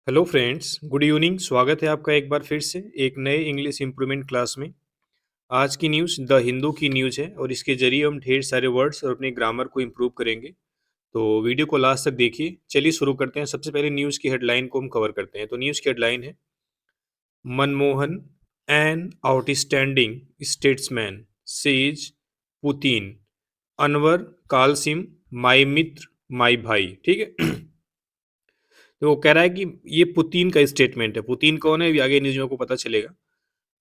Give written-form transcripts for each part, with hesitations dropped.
Hello friends, good evening. स्वागत है आपका एक बार फिर से एक नए इंग्लिश इम्प्रूवमेंट क्लास में। आज की न्यूज़ द हिंदू की न्यूज़ है और इसके जरिए हम ढेर सारे वर्ड्स और अपने ग्रामर को इम्प्रूव करेंगे। तो वीडियो को लास्ट तक देखिए। चलिए शुरू करते हैं। सबसे पहले न्यूज़ की हेडलाइन को हम कवर करते हैं। तो न्यूज़ की हेडलाइन है Manmohan an outstanding statesman says Putin Anwar calls him my mitra माई भाई। ठीक है। तो वो कह रहा है कि ये पुतिन का स्टेटमेंट है। पुतिन कौन है अभी आगे न्यूज में आपको पता चलेगा।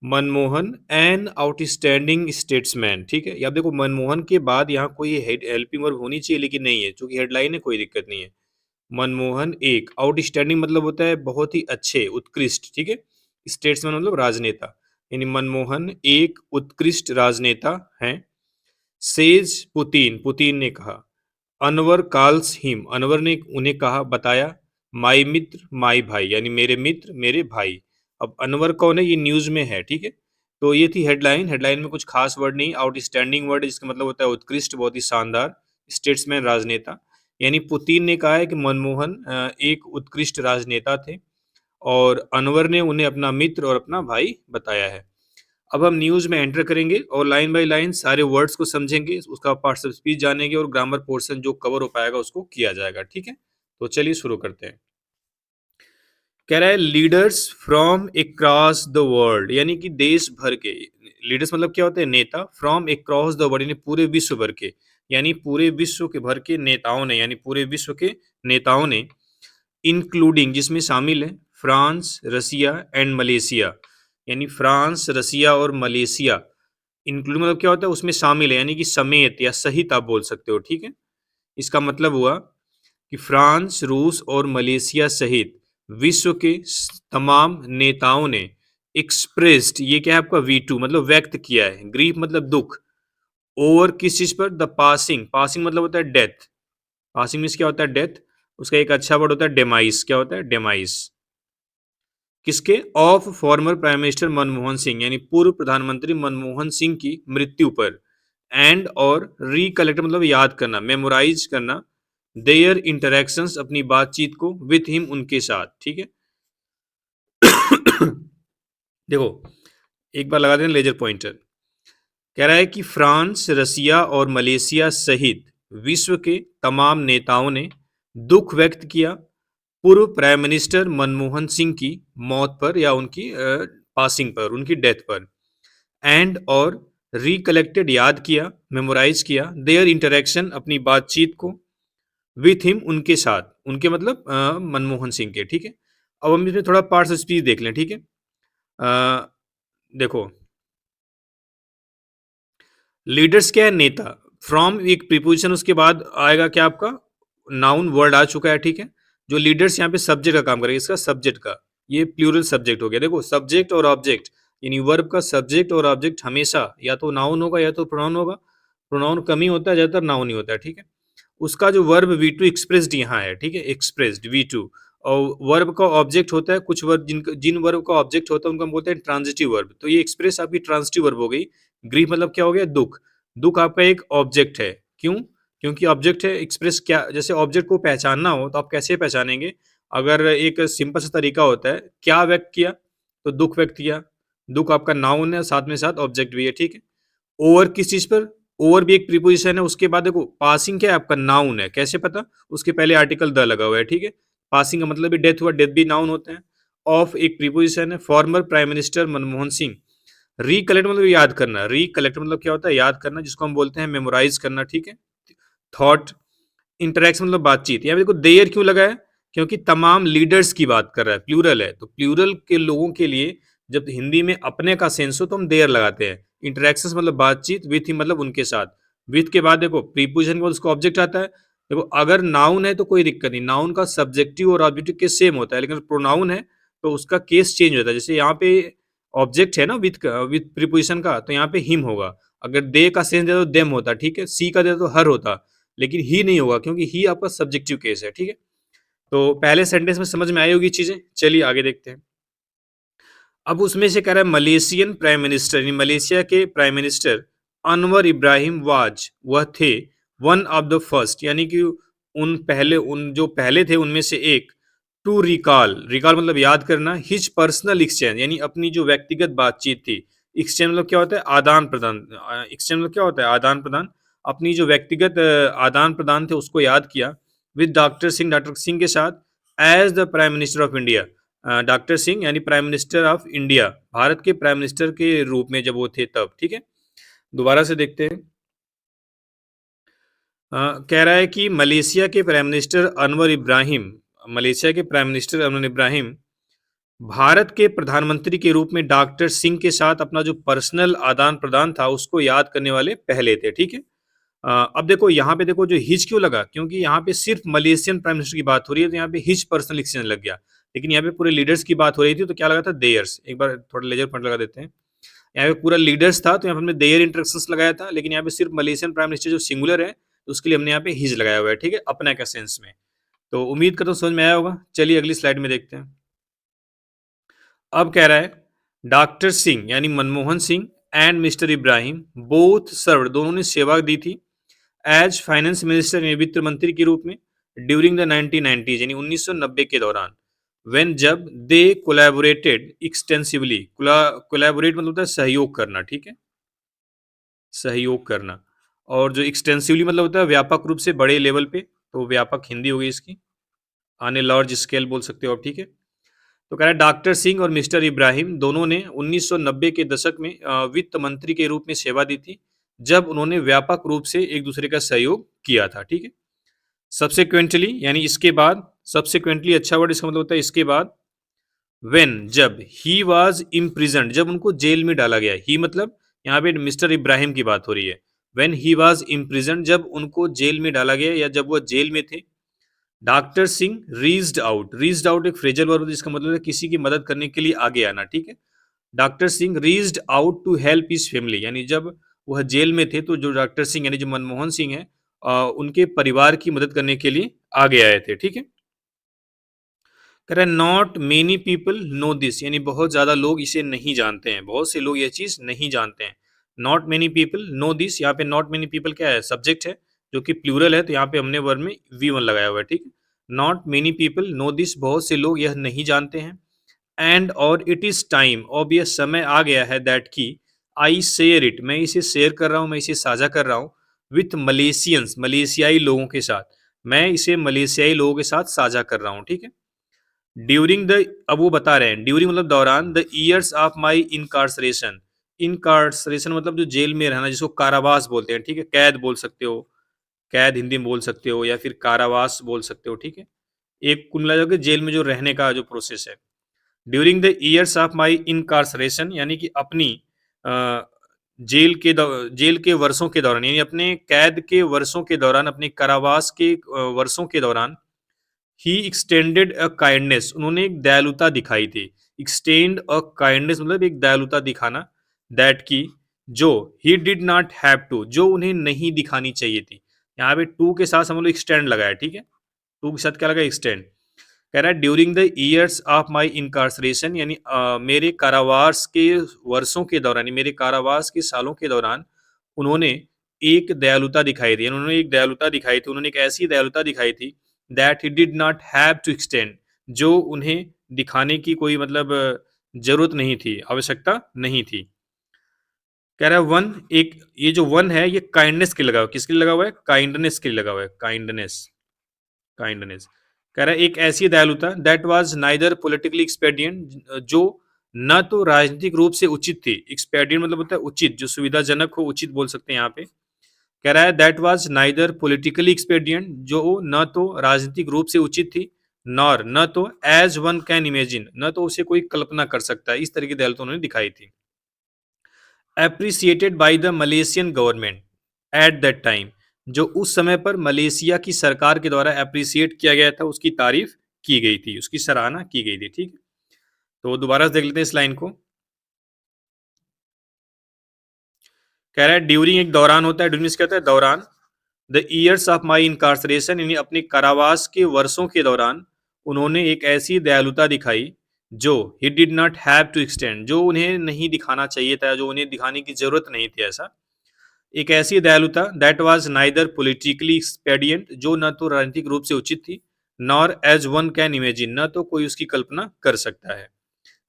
Manmohan an outstanding statesman. ठीक है, अब देखो मनमोहन के बाद यहाँ कोई हेल्पिंग वर्ब होनी चाहिए लेकिन नहीं है, चूंकि हेडलाइन है कोई दिक्कत नहीं है। मनमोहन एक आउटस्टैंडिंग मतलब होता है बहुत ही अच्छे, उत्कृष्ट। ठीक है, स्टेट्समैन मतलब राजनेता, यानी मनमोहन एक उत्कृष्ट राजनेता हैं। सेज पुतिन, पुतिन ने कहा। अनवर कॉल्स हिम, अनवर ने उन्हें कहा, बताया। माई मित्र माई भाई, यानी मेरे मित्र मेरे भाई। अब अनवर कौन है ये न्यूज में है। ठीक है, तो ये थी हेडलाइन। हेडलाइन में कुछ खास वर्ड नहीं, आउटस्टैंडिंग वर्ड जिसका मतलब होता है उत्कृष्ट, बहुत ही शानदार। स्टेट्समैन राजनेता, यानी पुतिन ने कहा है कि मनमोहन एक उत्कृष्ट राजनेता थे और अनवर ने उन्हें अपना मित्र और अपना भाई बताया है। अब हम न्यूज में एंटर करेंगे और लाइन बाय लाइन सारे वर्ड्स को समझेंगे, उसका पार्ट्स ऑफ स्पीच जानेंगे और ग्रामर पोर्शन जो कवर हो पाएगा उसको किया जाएगा। ठीक है, तो चलिए शुरू करते हैं। कह रहा है leaders from across the world, यानी कि देश भर के। लीडर्स मतलब क्या होते हैं, नेता। फ्रॉम अक्रॉस द वर्ल्ड यानी पूरे विश्व भर के, यानी पूरे विश्व के भर के नेताओं ने, यानी पूरे विश्व के नेताओं ने। इंक्लूडिंग जिसमें शामिल है फ्रांस, रसिया एंड मलेशिया, यानी फ्रांस, रसिया और मलेशिया। इंक्लूड मतलब क्या होता है, उसमें शामिल है, यानी कि समेत या सहित आप बोल सकते हो। ठीक है, इसका मतलब हुआ कि फ्रांस, रूस और मलेशिया सहित विश्व के तमाम नेताओं ने एक्सप्रेस्ड, ये क्या है आपका V2 मतलब व्यक्त किया है, ग्रीफ मतलब दुख, ओवर किस चीज पर, द पासिंग, पासिंग मतलब होता है डेथ, पासिंग मीन्स क्या होता है डेथ। उसका एक अच्छा वर्ड होता है डेमाइस, क्या होता है डेमाइस, किसके, of former prime minister Manmohan Singh, यानी पूर्व प्रधानमंत्री मनमोहन सिंह की मृत्यु पर। एंड और रिकलेक्ट मतलब याद करना, मेमोराइज करना, देयर इंटरेक्शंस अपनी बातचीत को, विथ हिम उनके साथ। ठीक है। देखो एक बार लगा देना लेजर पॉइंटर। कह रहा है कि फ्रांस, रसिया और मलेशिया सहित विश्व के तमाम नेताओं ने दुख व्यक्त किया पूर्व प्राइम मिनिस्टर मनमोहन सिंह की मौत पर या उनकी पासिंग पर, उनकी डेथ पर। एंड और रिकलेक्टेड याद किया, मेमोराइज किया, देयर इंटरेक्शन अपनी बातचीत को, विथ हिम उनके साथ, उनके मतलब मनमोहन सिंह के। ठीक है, अब हम इसमें थोड़ा पार्ट्स ऑफ स्पीच देख लें। ठीक है, देखो लीडर्स क्या है, नेता। फ्रॉम एक प्रीपोजिशन, उसके बाद आएगा क्या आपका नाउन, वर्ड आ चुका है। ठीक है, जो लीडर्स यहाँ पे सब्जेक्ट का काम करेगा, इसका सब्जेक्ट का, ये प्लूरल सब्जेक्ट हो गया। देखो सब्जेक्ट और ऑब्जेक्ट, यानी वर्ब का सब्जेक्ट और ऑब्जेक्ट हमेशा या तो नाउन होगा या तो प्रोनाउन होगा। प्रोनाउन कम ही होता है, ज्यादातर नाउन ही होता है। ठीक है, उसका जो वर्ब V2 एक्सप्रेस्ड यहाँ है। ठीक है, एक्सप्रेस्ड V2। और वर्ब का ऑब्जेक्ट होता है, कुछ वर्ब जिन वर्ब का ऑब्जेक्ट होता है उनको हम बोलते हैं ट्रांजिटिव वर्ब। तो ये एक्सप्रेस आपकी ट्रांजिटिव वर्ब हो गई। ग्रीफ मतलब क्या हो गया, दुख। दुख आपका एक ऑब्जेक्ट है। क्यों, क्योंकि ऑब्जेक्ट है। एक्सप्रेस क्या, जैसे ऑब्जेक्ट को पहचानना हो तो आप कैसे पहचानेंगे, अगर एक सिंपल सा तरीका होता है, क्या व्यक्त किया तो दुख व्यक्त किया। दुख आपका नाउन है, साथ में साथ ऑब्जेक्ट भी है। ठीक है, ओवर किस चीज पर, ओवर भी एक प्रीपोजिशन है। उसके बाद देखो पासिंग क्या है आपका नाउन है, कैसे पता, उसके पहले आर्टिकल द लगा हुआ है। ठीक है, पासिंग का मतलब भी डेथ हुआ, डेथ भी नाउन होता है। ऑफ एक प्रीपोजिशन है, former prime minister Manmohan Singh. Recollect मतलब याद करना, रिकलेक्ट मतलब क्या होता है, याद करना, जिसको हम बोलते हैं मेमोराइज करना। ठीक है, थॉट, इंटरेक्शन मतलब बातचीत। यहाँ पे देखो देयर क्यों लगा है, क्योंकि तमाम लीडर्स की बात कर रहा है, प्लूरल है, तो प्लूरल के लोगों के लिए जब हिंदी में अपने का सेंस हो तो हम देयर लगाते हैं। इंटरेक्शंस मतलब बातचीत, विथ ही मतलब उनके साथ। विथ के बाद देखो प्रीपोजिशन के बाद उसका ऑब्जेक्ट आता है। देखो अगर नाउन है तो कोई दिक्कत नहीं, नाउन का सब्जेक्टिव और ऑब्जेक्टिव केस सेम होता है, लेकिन प्रोनाउन है तो उसका केस चेंज होता है। जैसे यहाँ पे ऑब्जेक्ट है ना विथ का, विथ प्रीपोजिशन का, तो यहाँ पे हिम होगा। अगर दे का सेंस दे तो देम होता। ठीक है, सी का दे तो हर होता, लेकिन ही नहीं होगा क्योंकि ही आपका सब्जेक्टिव केस है। ठीक है, तो पहले सेंटेंस में समझ में आई होगी चीजें। चलिए आगे देखते हैं। अब उसमें से कह रहा है मलेशियन प्राइम मिनिस्टर, यानी मलेशिया के prime minister Anwar Ibrahim was, वह थे वन ऑफ द फर्स्ट, यानी कि उन जो पहले थे उनमें से एक, टू रिकॉल, रिकॉल मतलब याद करना, हिज पर्सनल एक्सचेंज यानी अपनी जो व्यक्तिगत बातचीत थी। एक्सचेंज मतलब क्या होता है? आदान प्रदान। एक्सचेंज मतलब क्या होता है? आदान प्रदान। अपनी जो व्यक्तिगत आदान प्रदान थे उसको याद किया विद डॉक्टर सिंह के साथ as the prime minister of India. Doctor Singh यानी prime minister of India, Bharat के प्राइम मिनिस्टर के रूप में जब वो थे तब। ठीक है, दोबारा से देखते हैं। कह रहा है कि मलेशिया के प्राइम मिनिस्टर अनवर इब्राहिम भारत के प्रधानमंत्री के रूप में डॉक्टर सिंह के साथ अपना जो पर्सनल आदान प्रदान था उसको याद करने वाले पहले थे। ठीक है, अब देखो यहाँ पे, देखो जो हिज क्यों लगा, क्योंकि यहाँ पे सिर्फ मलेशियन प्राइम मिनिस्टर की बात हो रही है तो यहाँ पे हिज पर्सनल एक्सचेंज लग गया। लेकिन यहाँ पे पूरे लीडर्स की बात हो रही थी तो क्या लगा था? देयर्स। एक बार थोड़ा लेजर पॉइंट लगा देते हैं। यहाँ पे पूरा लीडर्स था तो यहाँ पे हमने देयर इंटरेक्शंस लगाया था, लेकिन यहाँ पे सिर्फ मलेशियन प्राइम मिनिस्टर जो सिंगुलर है तो उसके लिए हमने यहाँ पे हिज लगाया हुआ है। ठीक है, अपना का सेंस में। तो उम्मीद करता हूँ समझ में आया होगा। चलिए अगली स्लाइड में देखते हैं। अब कह रहा है डॉक्टर सिंह यानी Manmohan Singh and mister Ibrahim both serve, दोनों ने सेवा दी थी एज फाइनेंस मिनिस्टर यानी वित्त मंत्री के रूप में ड्यूरिंग द 1990s यानी 1990 के दौरान। व्हेन जब दे कोलैबोरेटेड एक्सटेंसिवली, कोलैबोरेट मतलब होता है सहयोग करना। ठीक है, सहयोग करना। और जो एक्सटेंसिवली मतलब होता है व्यापक रूप से, बड़े लेवल पे, तो व्यापक हिंदी हो गई इसकी, ऑन ए लार्ज स्केल बोल सकते हो आप। ठीक है, तो कह रहा है डॉक्टर सिंह और मिस्टर इब्राहिम दोनों ने 1990 के दशक में वित्त मंत्री के रूप में सेवा दी थी जब उन्होंने व्यापक रूप से एक दूसरे का सहयोग किया था। ठीक है, सब्सिक्वेंटली यानी इसके बाद, सब्सिक्वेंटली अच्छा वर्ड, इसका मतलब होता है इसके बाद। व्हेन जब, ही वाज इम्प्रिजन्ड जब उनको जेल में डाला गया, ही मतलब यहाँ पे मिस्टर इब्राहिम की बात हो रही है। व्हेन ही वाज इम्प्रिजन्ड जब उनको जेल में डाला गया या जब वो जेल में थे। डॉक्टर सिंह रीज्ड आउट एक फ्रेजल वर्ब है जिसका मतलब है किसी की मदद करने के लिए आगे आना। ठीक है, doctor Singh reached out to help his family यानी जब वह जेल में थे तो जो डॉक्टर सिंह यानी जो मनमोहन सिंह है उनके परिवार की मदद करने के लिए आगे आए थे। ठीक है, कह रहा है not many people know this यानी बहुत ज्यादा लोग इसे नहीं जानते हैं, बहुत से लोग यह चीज नहीं जानते हैं। Not many people know this, यहाँ पे नॉट मेनी पीपल क्या है? सब्जेक्ट है जो कि प्लूरल है, तो यहाँ पे हमने वर्ब में V1 लगाया हुआ है। ठीक है, not many people know this, बहुत से लोग यह नहीं जानते हैं। एंड और इट इज टाइम, अब यह समय आ गया है, दैट की आई शेयर इट, मैं इसे शेयर कर रहा हूँ, मैं इसे साझा कर रहा हूँ विथ मलेशियंस, मलेशियाई लोगों के साथ, मैं इसे मलेशियाई लोगों के साथ साझा कर रहा हूँ। ठीक है, ड्यूरिंग द, अब वो बता रहे हैं ड्यूरिंग मतलब दौरान, द ईयर्स ऑफ माई इनकार्सरेशन, इनकार्सरेशन मतलब जो जेल में रहना, जिसको कारावास बोलते हैं। ठीक है, कैद बोल सकते हो, कैद हिंदी में बोल सकते हो, या फिर कारावास बोल सकते हो। ठीक है, एक कुल मिला के जेल में जो रहने का जो प्रोसेस है। During the years of my इनकार्सरेशन यानी कि अपनी अ, जेल के वर्षों के दौरान, यानी अपने कैद के वर्षों के दौरान, अपने कारावास के वर्षों के दौरान। ही एक्सटेंडेड अ काइंडनेस, उन्होंने एक दयालुता दिखाई थी। एक्सटेंड अ काइंडनेस मतलब एक दयालुता दिखाना, दैट की जो he did not have to, जो उन्हें नहीं दिखानी चाहिए थी। यहाँ पे टू के साथ हम लोग एक्सटेंड लगाया। ठीक है, टू के साथ क्या लगा? एक्सटेंड। कह रहा है during the years of my इनकार्सरेशन यानी मेरे कारावास के वर्षों के दौरान, यानी मेरे कारावास के सालों के दौरान उन्होंने एक दयालुता दिखाई थी, उन्होंने एक दयालुता दिखाई थी, उन्होंने एक ऐसी दयालुता दिखाई थी that he did not have to extend, जो उन्हें दिखाने की कोई मतलब जरूरत नहीं थी, आवश्यकता नहीं थी। कह रहा है वन, एक ये जो वन है ये काइंडनेस के लिए लगा हुआ है। किसके लिए लगा हुआ है? काइंडनेस के लिए लगा हुआ है, काइंडनेस, काइंडनेस। कह रहा है एक ऐसी दयालुता that was neither politically expedient, जो न तो राजनीतिक रूप से उचित थी। एक्सपेडिएंट मतलब होता है उचित, जो सुविधाजनक हो, उचित बोल सकते हैं यहाँ पे। कह रहा है that was neither politically expedient, जो न तो राजनीतिक रूप से उचित थी, नॉर न तो एज वन कैन इमेजिन, न तो उसे कोई कल्पना कर सकता है। इस तरह की दयालुता उन्होंने दिखाई थी। Appreciated by the Malaysian government at that time, जो उस समय पर मलेशिया की सरकार के द्वारा एप्रिसिएट किया गया था, उसकी तारीफ की गई थी, उसकी सराहना की गई थी। ठीक है, तो दोबारा से देख लेते हैं इस लाइन को। कह रहा है ड्यूरिंग एक दौरान होता है, ड्यूरिंग क्या होता है? दौरान। द ईयर्स ऑफ माई इनकार्सरेशन यानी अपने कारावास के वर्षों के दौरान उन्होंने एक ऐसी दयालुता दिखाई जो he did not have to extend, जो उन्हें नहीं दिखाना चाहिए था, जो उन्हें दिखाने की जरूरत नहीं थी। ऐसा एक ऐसी दयालुता that was neither politically expedient, जो न तो राजनीतिक रूप से उचित थी, nor as one can imagine, न तो कोई उसकी कल्पना कर सकता है।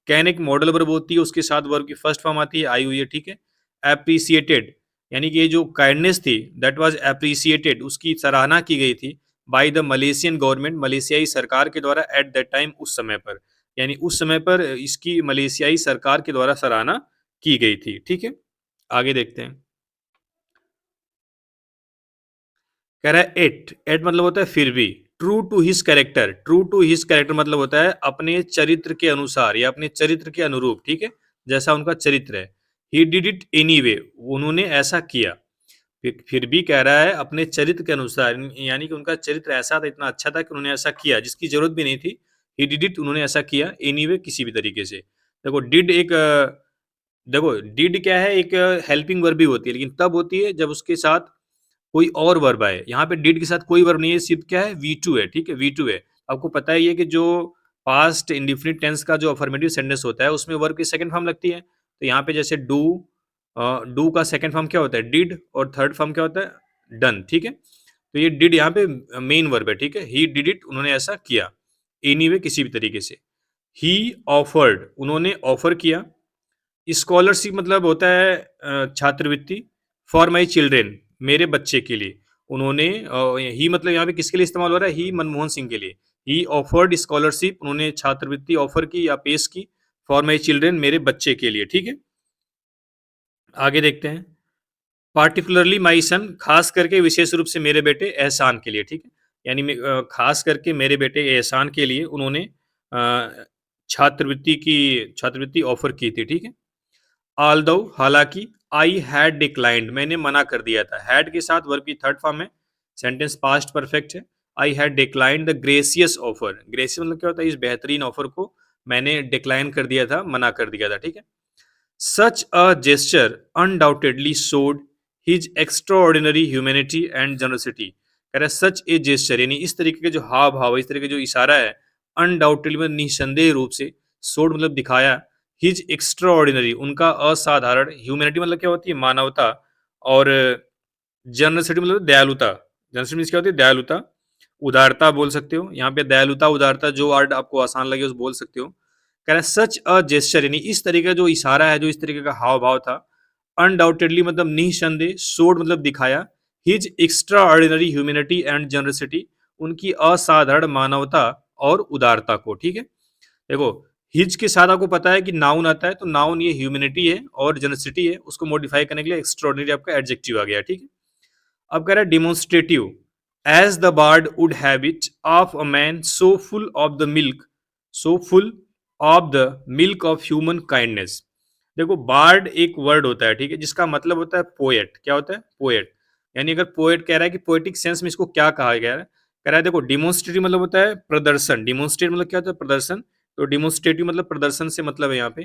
कैन एक मॉडल वर्ब होती है, उसके साथ वर्ब की फर्स्ट फॉर्म आती है, आई हुई है, ठीक है। एप्रिसिएटेड, यानी कि ये जो काइंडनेस थी दैट वाज एप्रिसिएटेड, उसकी सराहना की गई थी बाय द मलेशियन गवर्नमेंट, मलेशियाई सरकार के द्वारा एट दैट टाइम, उस समय पर, यानी उस समय पर इसकी मलेशियाई सरकार के द्वारा सराहना की गई थी, ठीक है। आगे देखते हैं। कह रहा है एट, एट मतलब होता है फिर भी। True to his character, true to his character मतलब होता है अपने चरित्र के अनुसार या अपने चरित्र के अनुरूप, ठीक है, जैसा उनका चरित्र है। He did it any way, उन्होंने ऐसा किया। फिर भी कह रहा है अपने चरित्र के अनुसार, यानी कि उनका चरित्र ऐसा था, इतना अच्छा था कि उन्होंने ऐसा किया जिसकी जरूरत भी नहीं थी। ही डिड इट, उन्होंने ऐसा किया, एनी वे, किसी भी तरीके से। देखो डिड एक देखो डिड क्या है, एक हेल्पिंग वर्ब भी होती है, लेकिन तब होती है जब उसके साथ कोई और वर्ब आए। यहाँ पे डिड के साथ कोई वर्ब नहीं है, सिर्फ क्या है, वी टू है, ठीक है, वी टू है। आपको पता ही है कि जो पास्ट इंडिफिनिट टेंस का जो अफर्मेटिव सेंटेंस होता है उसमें वर्ब की सेकंड फॉर्म लगती है। तो यहाँ पे जैसे डू का सेकंड फॉर्म क्या होता है, डिड, और थर्ड फॉर्म क्या होता है, डन, ठीक है। तो ये डिड यहाँ पे मेन वर्ब है, ठीक है। ही डिड इट, उन्होंने ऐसा किया, एनीवे, किसी भी तरीके से। ही ऑफर्ड, उन्होंने ऑफर किया। स्कॉलरशिप मतलब होता है छात्रवृत्ति। फॉर माई चिल्ड्रेन, मेरे बच्चे के लिए। उन्होंने ही मतलब यहाँ पे किसके लिए इस्तेमाल हो रहा है, ही मनमोहन सिंह के लिए। ही ऑफर्ड स्कॉलरशिप, उन्होंने छात्रवृत्ति ऑफर की या पेश की। फॉर माई चिल्ड्रेन, मेरे बच्चे के लिए, ठीक है। आगे देखते हैं। पार्टिकुलरली माई सन, खास करके विशेष रूप से मेरे बेटे एहसान के लिए, ठीक है। यानी खास करके मेरे बेटे एहसान के लिए उन्होंने छात्रवृत्ति ऑफर की थी, ठीक है। ऑल्दो, हालांकि, आई हैड डिक्लाइंड, मैंने मना कर दिया था। हैड के साथ वर्ब की थर्ड फॉर्म है, सेंटेंस पास्ट परफेक्ट है। I had declined the gracious offer, gracious मतलब क्या होता है, इस बेहतरीन ऑफर को मैंने डिक्लाइन कर दिया था, मना कर दिया था, ठीक है। Such a gesture undoubtedly showed his extraordinary humanity and generosity. कह रहा है सच ए जेस्चर, यानी इस तरीके के जो हाव भाव, इस तरीके का जो इशारा है, अनडाउटेडली मतलब निसंदेह रूप से, शोड मतलब दिखाया, हिज एक्स्ट्राऑर्डिनरी, उनका असाधारण, ह्यूमैनिटी मतलब क्या होती है, मानवता, और जनरसिटी मतलब दयालुता। जनरसिटी मीन्स क्या होती है, दयालुता, उदारता बोल सकते हो। यहाँ पे दयालुता, उदारता, जो वर्ड आपको आसान लगे उस बोल सकते हो। कह रहा है सच अ जेस्चर, यानी इस तरीके का जो इशारा है, जो इस तरीके का हाव भाव था। अनडाउटेडली मतलब निसंदेह, शोड मतलब दिखाया, his extraordinary humanity and generosity, उनकी असाधारण मानवता और उदारता को, ठीक है। देखो हिज के साथ आपको पता है कि नाउन आता है, तो नाउन ये ह्यूमैनिटी है और जनरसिटी है, उसको मॉडिफाई करने के लिए एक्स्ट्राऑर्डिनरी आपका एडजेक्टिव आ गया, ठीक है। अब कह रहा है demonstrative, as the bard would have it of a man so full of the milk, so full of the milk of human kindness. देखो बार्ड एक वर्ड होता है, ठीक है, जिसका मतलब होता है पोएट। क्या होता है, पोएट। यानी अगर पोएट कह रहा है कि पोएटिक सेंस में इसको क्या कहा गया है, कह रहा है देखो डिमोन्स्ट्रेटिव मतलब होता है प्रदर्शन, डिमोन्स्ट्रेट मतलब क्या होता है, प्रदर्शन। तो डिमोन्स्ट्रेटिव मतलब प्रदर्शन से मतलब है यहाँ पे।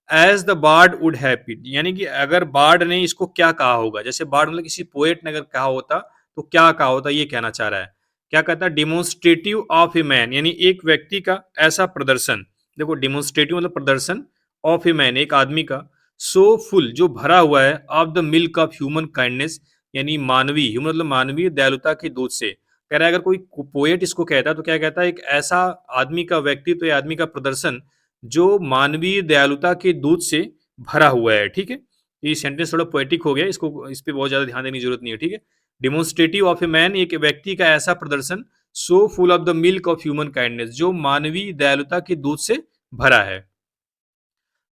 As the bard would have it, यानी कि अगर बार्ड ने इसको क्या कहा होगा, जैसे बार्ड मतलब किसी पोएट ने अगर कहा होता तो क्या कहा होता, ये कहना चाह रहा है। क्या कहता है, डिमोन्स्ट्रेटिव ऑफ ए मैन, यानी एक व्यक्ति का ऐसा प्रदर्शन। देखो डिमोन्स्ट्रेटिव मतलब प्रदर्शन, ऑफ ए मैन एक आदमी का, सो फुल जो भरा हुआ है, of the milk of human kindness, यानी मानवीय, ह्यूमन मतलब मानवीय दयालुता के दूध से। कह रहा है अगर कोई पोएट इसको कहता है तो क्या कहता है, एक ऐसा आदमी का व्यक्तित्व या आदमी का प्रदर्शन जो मानवीय दयालुता के दूध से भरा हुआ है, ठीक है। ये सेंटेंस थोड़ा पोएटिक हो गया, इसको इस पे बहुत ज्यादा ध्यान देने की जरूरत नहीं है, ठीक है। डिमोन्स्ट्रेटिव ऑफ ए मैन, एक व्यक्ति का ऐसा प्रदर्शन, सो full of the milk of human kindness, जो मानवीय दयालुता के दूध से भरा है।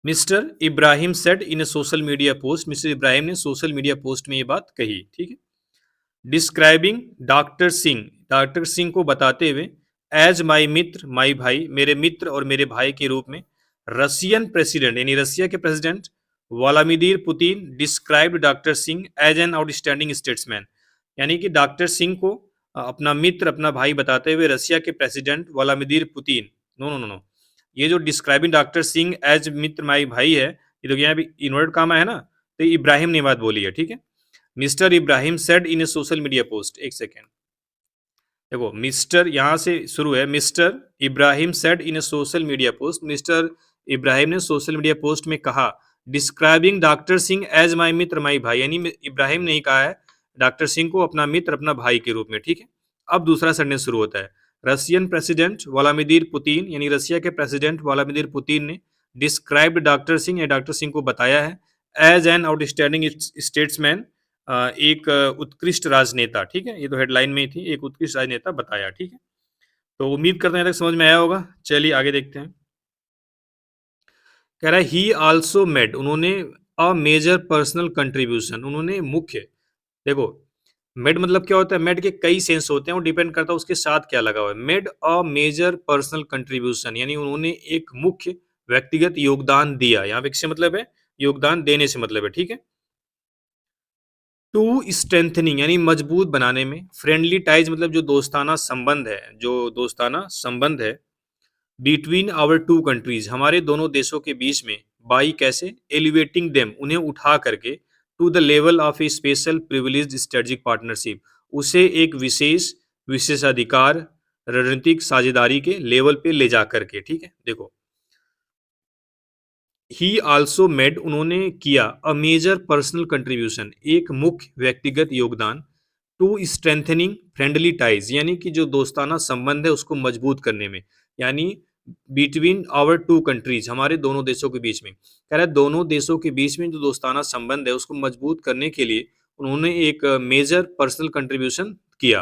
Mister Ibrahim said in a social media post, mister Ibrahim ने सोशल मीडिया पोस्ट में ये बात कही, ठीक है। Describing doctor Singh, doctor Singh को बताते हुए, एज माई मित्र, माई भाई, मेरे मित्र और मेरे भाई के रूप में। रशियन प्रेसिडेंट, यानी रसिया के president Vladimir Putin described doctor Singh as an outstanding statesman, यानी कि डॉक्टर सिंह को अपना मित्र, अपना भाई बताते हुए रसिया के president Vladimir Putin, no no no no, ये जो डिस्क्राइबिंग डॉक्टर सिंह एज मित्र माई भाई है, ये तो यहाँ पे इन्वर्टेड कामा है ना, तो इब्राहिम ने बात बोली है, ठीक है। Mister Ibrahim said in a social media post, एक सेकेंड, देखो मिस्टर यहां से शुरू है, mister Ibrahim said in a social media post, mister Ibrahim ने सोशल मीडिया पोस्ट में कहा, describing doctor Singh as my mitra माई भाई, यानी इब्राहिम ने ही कहा है डॉक्टर सिंह को अपना मित्र, अपना भाई के रूप में, ठीक है। अब दूसरा सेंटेंस शुरू होता है, रशियन प्रेसिडेंट व्लादिमीर पुतिन यानी रसिया के प्रेसिडेंट व्लादिमीर पुतिन ने डिस्क्राइब्ड डॉक्टर सिंह या डॉक्टर सिंह को बताया है एज एन आउटस्टैंडिंग स्टेट्समैन, एक उत्कृष्ट राजनेता। ठीक है, ये तो हेडलाइन में ही थी, एक उत्कृष्ट राजनेता बताया। ठीक है, तो उम्मीद करते हैं तक समझ में आया होगा। चलिए आगे देखते हैं। कह रहा है ही आल्सो मेड, उन्होंने अ मेजर पर्सनल कंट्रीब्यूशन, उन्होंने मुख्य, देखो मेड मतलब क्या होता है, मेड के कई सेंस होते हैं, वो डिपेंड करता है उसके साथ क्या लगा हुआ है। Made a major personal contribution यानी उन्होंने एक मुख्य व्यक्तिगत योगदान दिया, यहाँ पे किससे मतलब है, योगदान देने से मतलब है। ठीक है, टू स्ट्रेंथनिंग यानी मजबूत बनाने में, फ्रेंडली टाइज मतलब जो दोस्ताना संबंध है, जो दोस्ताना संबंध है, बिटवीन आवर टू कंट्रीज हमारे दोनों देशों के बीच में, बाई कैसे, एलिवेटिंग देम उन्हें उठा करके, to the level of a special privileged strategic partnership उसे एक विशेष विशेषाधिकार रणनीतिक साझेदारी के लेवल पे ले जा करके। ठीक है, देखो ही आल्सो मेड उन्होंने किया अ मेजर पर्सनल कंट्रीब्यूशन एक मुख्य व्यक्तिगत योगदान, टू स्ट्रेंथनिंग फ्रेंडली टाइज यानी कि जो दोस्ताना संबंध है उसको मजबूत करने में, यानी बिटवीन आवर टू कंट्रीज हमारे दोनों देशों के बीच में, कह रहा है दोनों देशों के बीच में जो दोस्ताना संबंध है उसको मजबूत करने के लिए उन्होंने एक मेजर पर्सनल कंट्रीब्यूशन किया।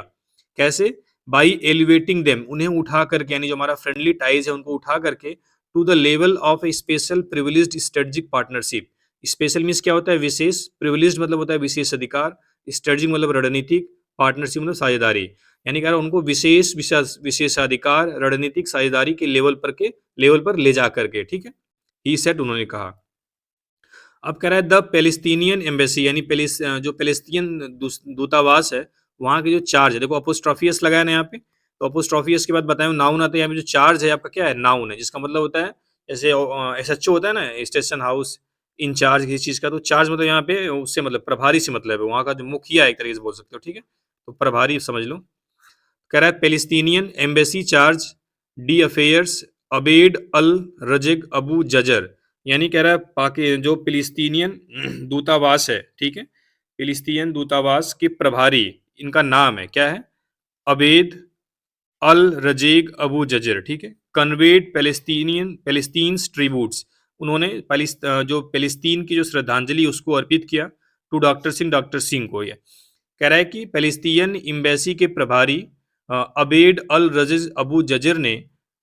कैसे, बाई एलिवेटिंग देम उन्हें उठा करके, यानी जो हमारा फ्रेंडली टाइज है उनको उठा करके, to the level of a special privileged strategic partnership. Special means क्या होता है, विशेष, प्रिविलेज्ड मतलब होता है विशेष अधिकार, स्ट्रेटेजिक मतलब रणनीतिक, पार्टनरशिप मतलब साझेदारी, यानी कह रहा है उनको विशेष विशेषाधिकार रणनीतिक साझेदारी के लेवल पर ले जा करके। ठीक है, ही सेड उन्होंने कहा। अब कह रहा है द पैलेस्टीनियन एम्बेसी यानी जो पैलेस्तीन दूतावास है वहां के जो चार्ज है, देखो अपोस्ट्रोफियस लगाया ना यहाँ पे, तो अपोस्ट्रोफियस के बाद बताया नाउन आता है, यहाँ पे जो चार्ज है आपका क्या है, नाउन है, जिसका मतलब होता है जैसे एसएचओ होता है ना, स्टेशन हाउस इंचार्ज किसी चीज का, तो चार्ज मतलब यहाँ पे उससे मतलब प्रभारी से मतलब है, वहाँ का जो मुखिया एक तरीके से बोल सकते हो। ठीक है, तो प्रभारी समझ लो। कह रहा है Palestinian embassy charge d affaires Abed al Razeg Abu Jazer, यानी कह रहा है पाकि जो फिलिस्तीनियन दूतावास है, ठीक है, फिलिस्तीन दूतावास के प्रभारी, इनका नाम है क्या है, अबेद अल रजेग अबू जजर। ठीक है, कन्वेड पैलेस्तीन ट्रिब्यूट्स, उन्होंने जो पैलेस्तीन की जो श्रद्धांजलि उसको अर्पित किया, टू डॉक्टर सिंह को। ये कह रहा है कि पैलेस्तीन एम्बेसी के प्रभारी अबेद अल रजेज अबू जजर ने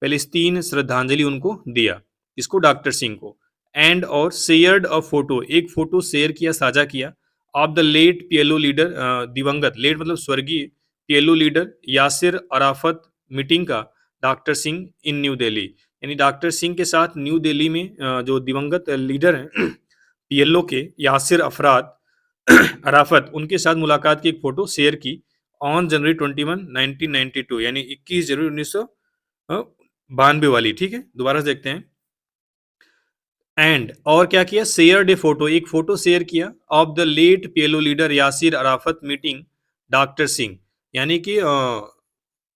पैलेस्तीन श्रद्धांजलि उनको दिया, इसको डॉक्टर सिंह को, एंड और शेयर्ड अ फोटो, एक फोटो शेयर किया, साझा किया, of the late PLO leader, दिवंगत, लेट मतलब स्वर्गीय, PLO leader Yasser Arafat meeting का doctor Singh in New Delhi, यानी डॉक्टर सिंह के साथ न्यू दिल्ली में जो दिवंगत लीडर हैं पीएलओ के यासिर अफराद अराफत, उनके साथ मुलाकात की एक फोटो शेयर की ऑन जनवरी 21 1992 यानी 21 जनवरी 1992 वाली। ठीक है, दोबारा से देखते हैं। एंड और क्या किया, शेयर ए फोटो, एक फोटो शेयर किया, of the late PLO leader Yasser Arafat meeting doctor Singh, यानी कि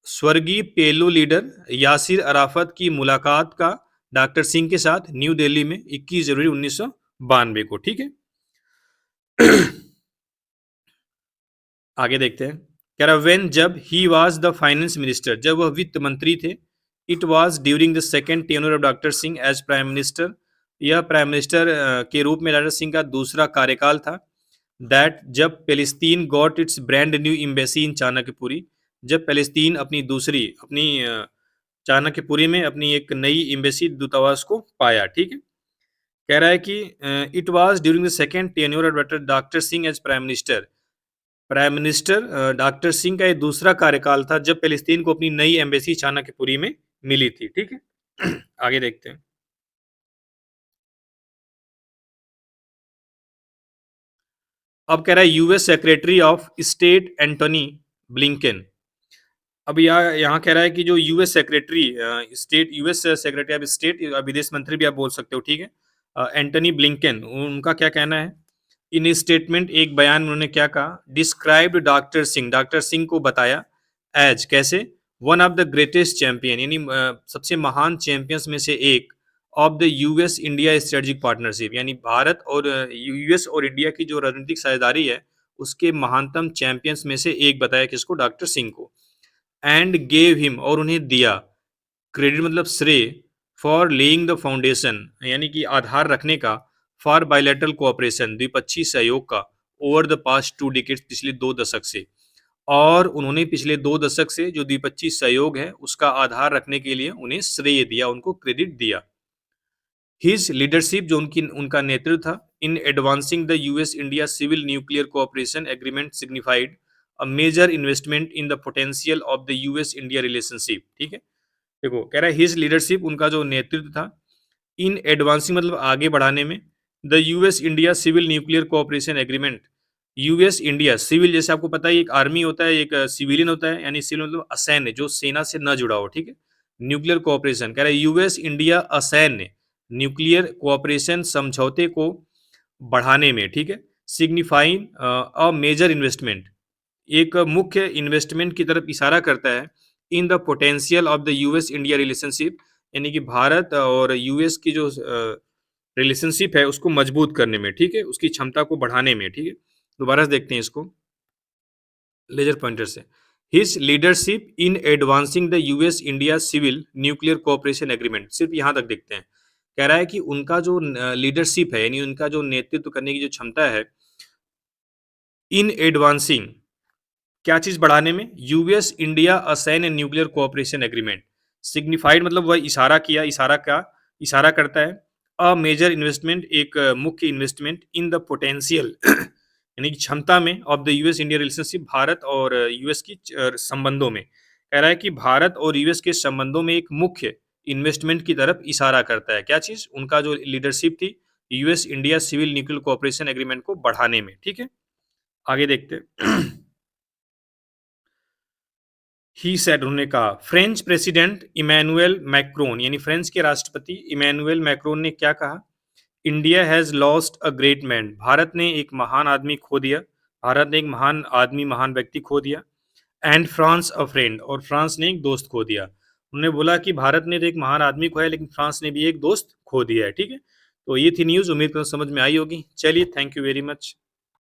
स्वर्गीय पीएलओ लीडर यासिर अराफत की मुलाकात का डॉक्टर सिंह के साथ न्यू दिल्ली में 21 जनवरी 1992 को। ठीक है, आगे देखते हैं। कह रहा व्हेन, जब, he was the finance minister, जब वह वित्त मंत्री थे, it was during the second tenure of doctor Singh as prime minister, यह प्राइम मिनिस्टर के रूप में डॉक्टर सिंह का दूसरा कार्यकाल था, दैट जब Palestine got its brand new embassy in Chanakyapuri, जब पैलेस्तीन अपनी चाणक्यपुरी में अपनी एक नई एम्बेसी दूतावास को पाया। ठीक है, कह रहा है कि it was during the second tenure of doctor Singh as prime minister doctor Singh का ये दूसरा कार्यकाल था जब फिलिस्तीन को अपनी नई एम्बेसी चाणक्यपुरी में मिली थी। ठीक है, आगे देखते हैं। अब कह रहा है US secretary of state Antony Blinken, अब यहाँ कह रहा है कि जो US secretary state US secretary of state, विदेश मंत्री भी आप बोल सकते हो। ठीक है, एंटनी ब्लिंकन, उनका क्या कहना है, इन स्टेटमेंट, एक बयान में उन्होंने क्या कहा, डिस्क्राइब्ड डॉक्टर सिंह को बताया एज कैसे, one of the greatest champion, यानी सबसे महान चैंपियंस में से एक, of the US India strategic partnership, यानी भारत और यूएस और इंडिया की जो रणनीतिक साझेदारी है उसके महानतम चैंपियंस में से एक बताया किसको, डॉक्टर सिंह को। एंड गेव हिम और उन्हें दिया, क्रेडिट मतलब श्रेय, फॉर लेइंग द फाउंडेशन यानी कि आधार रखने का, फॉर बायलैटरल कोऑपरेशन द्विपक्षीय सहयोग का, ओवर द पास्ट 2 डिकेड्स पिछले 2 दशक से। और उन्होंने पिछले 2 दशक से जो द्विपक्षीय सहयोग है उसका आधार रखने के लिए उन्हें श्रेय दिया, उनको क्रेडिट दिया। हिज लीडरशिप जो उनका नेतृत्व था in advancing the US India civil nuclear cooperation agreement signified a major investment in the potential of the US India relationship. ठीक है, देखो कह रहा है हिज लीडरशिप, उनका जो नेतृत्व था, इन एडवांसिंग मतलब आगे बढ़ाने में, the US India civil nuclear cooperation agreement, US India civil जैसे आपको पता है एक आर्मी होता है, एक सिविलियन होता है, यानी सिविल मतलब असैन्य जो सेना से न जुड़ा हो। ठीक है, न्यूक्लियर कोऑपरेशन कह रहा है यूएस इंडिया असैन्य न्यूक्लियर कोऑपरेशन समझौते को बढ़ाने में। ठीक है, सिग्निफाइंग अ मेजर इन्वेस्टमेंट, एक मुख्य इन्वेस्टमेंट की तरफ इशारा करता है, इन the potential of the US India relationship, यानी कि भारत और यूएस की जो रिलेशनशिप है उसको मजबूत करने में। ठीक है, उसकी क्षमता को बढ़ाने में। ठीक है, दोबारा से देखते हैं इसको लेजर पॉइंटर से। His leadership in advancing the US India civil nuclear cooperation agreement, सिर्फ यहाँ तक देखते हैं। कह रहा है कि उनका जो लीडरशिप है यानी उनका जो नेतृत्व करने की जो क्षमता है, इन एडवांसिंग क्या चीज बढ़ाने में, यूएस इंडिया असैन्य न्यूक्लियर कोऑपरेशन एग्रीमेंट, सिग्निफाइड मतलब वह इशारा किया, इशारा करता है, अ मेजर इन्वेस्टमेंट एक मुख्य इन्वेस्टमेंट, इन द पोटेंशियल यानी कि क्षमता में, of the US India relationship Bharat और यूएस की संबंधों में। कह रहा है कि भारत और यूएस के संबंधों में एक मुख्य इन्वेस्टमेंट की तरफ इशारा करता है। क्या चीज, उनका जो लीडरशिप थी US India civil nuclear cooperation agreement को बढ़ाने में। ठीक है, आगे देखते हैं। ही सेड, उन्होंने कहा, फ्रेंच प्रेसिडेंट इमैनुअल मैक्रोन यानी फ्रांस के राष्ट्रपति इमैनुअल मैक्रोन ने क्या कहा, India has lost a great man, Bharat ने एक महान आदमी खो दिया, भारत ने एक महान आदमी महान व्यक्ति खो दिया, एंड फ्रांस अ फ्रेंड, और फ्रांस ने एक दोस्त खो दिया। उन्होंने बोला कि भारत ने तो एक महान आदमी खोया लेकिन फ्रांस ने भी एक दोस्त खो दिया है। ठीक है, तो ये थी न्यूज़, उम्मीद करो समझ में आई होगी। चलिए, थैंक यू वेरी मच।